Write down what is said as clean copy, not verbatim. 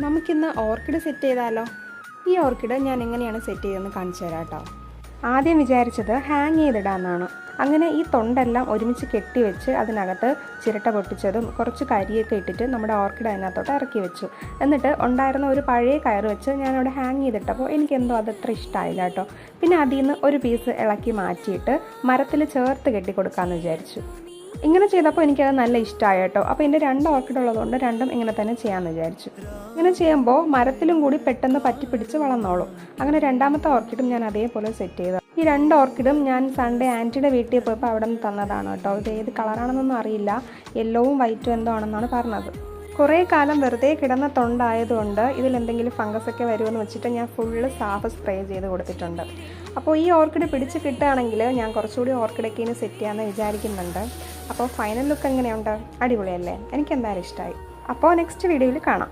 നമുക്കിന്ന് orchid set ചെയ്താലോ? ഈ ഓർക്കിഡ് ഞാൻ എങ്ങനെയാണ് സെറ്റ് ചെയ്തതെന്ന് കാണിച്ചു തരാം കേട്ടോ. ആദ്യം വിചാരിച്ചത് ഹാങ് ചെയ്തിടാമെന്നാണ്. അങ്ങനെ ഈ തൊണ്ടെല്ലാം ഒരുമിച്ച് കെട്ടിവെച്ച് അതിനകത്ത് ചിരട്ട പൊട്ടിച്ചതും കുറച്ച് കരിയൊക്കെ ഇട്ടിട്ട് നമ്മുടെ ഓർക്കിഡ് അതിനകത്തോട്ട് ഇറക്കി വെച്ചു. എന്നിട്ട് ഉണ്ടായിരുന്ന ഒരു പഴയ കയറ് വെച്ച് ഞാനവിടെ ഹാങ് ചെയ്തിട്ടപ്പോൾ എനിക്കെന്തോ അതത്ര ഇഷ്ടമായില്ല കേട്ടോ. പിന്നെ അതിൽ നിന്ന് ഒരു പീസ് ഇളക്കി മാറ്റിയിട്ട് മരത്തിൽ ചേർത്ത് കെട്ടിക്കൊടുക്കാമെന്ന് വിചാരിച്ചു. ഇങ്ങനെ ചെയ്തപ്പോൾ എനിക്കത് നല്ല ഇഷ്ടമായി കേട്ടോ. അപ്പോൾ എൻ്റെ 2 ഓർക്കിഡ് ഉള്ളതുകൊണ്ട് രണ്ടും ഇങ്ങനെ തന്നെ ചെയ്യാമെന്ന് വിചാരിച്ചു. ഇങ്ങനെ ചെയ്യുമ്പോൾ മരത്തിലും കൂടി പെട്ടെന്ന് പറ്റിപ്പിടിച്ച് വളർന്നോളും. അങ്ങനെ രണ്ടാമത്തെ ഓർക്കിഡും ഞാൻ അതേപോലെ സെറ്റ് ചെയ്തു. ഈ 2 ഓർക്കിഡും ഞാൻ സൺഡേ ആൻറ്റിയുടെ വീട്ടിൽ പോയപ്പോൾ അവിടെ നിന്ന് തന്നതാണ് കേട്ടോ. ഇത് ഏത് കളറാണെന്നൊന്നും അറിയില്ല, യെല്ലോവും വൈറ്റും എന്തോ ആണെന്നാണ് പറഞ്ഞത്. കുറേ കാലം വെറുതെ കിടന്ന തൊണ്ടായതുകൊണ്ട് ഇതിലെന്തെങ്കിലും ഫംഗസൊക്കെ വരുമെന്ന് വെച്ചിട്ട് ഞാൻ ഫുള്ള് സാഫ് സ്പ്രേ ചെയ്ത് കൊടുത്തിട്ടുണ്ട്. അപ്പോൾ ഈ ഓർക്കിഡ് പിടിച്ച് കിട്ടുകയാണെങ്കിൽ ഞാൻ കുറച്ചുകൂടി ഓർക്കിഡൊക്കെ ഇനി സെറ്റ് ചെയ്യാമെന്ന് വിചാരിക്കുന്നുണ്ട്. അപ്പോൾ ഫൈനൽ ലുക്ക് എങ്ങനെയുണ്ട്? അടിപൊളിയല്ലേ? എനിക്കെന്തായാലും ഇഷ്ടമായി. അപ്പോൾ നെക്സ്റ്റ് വീഡിയോയിൽ കാണാം.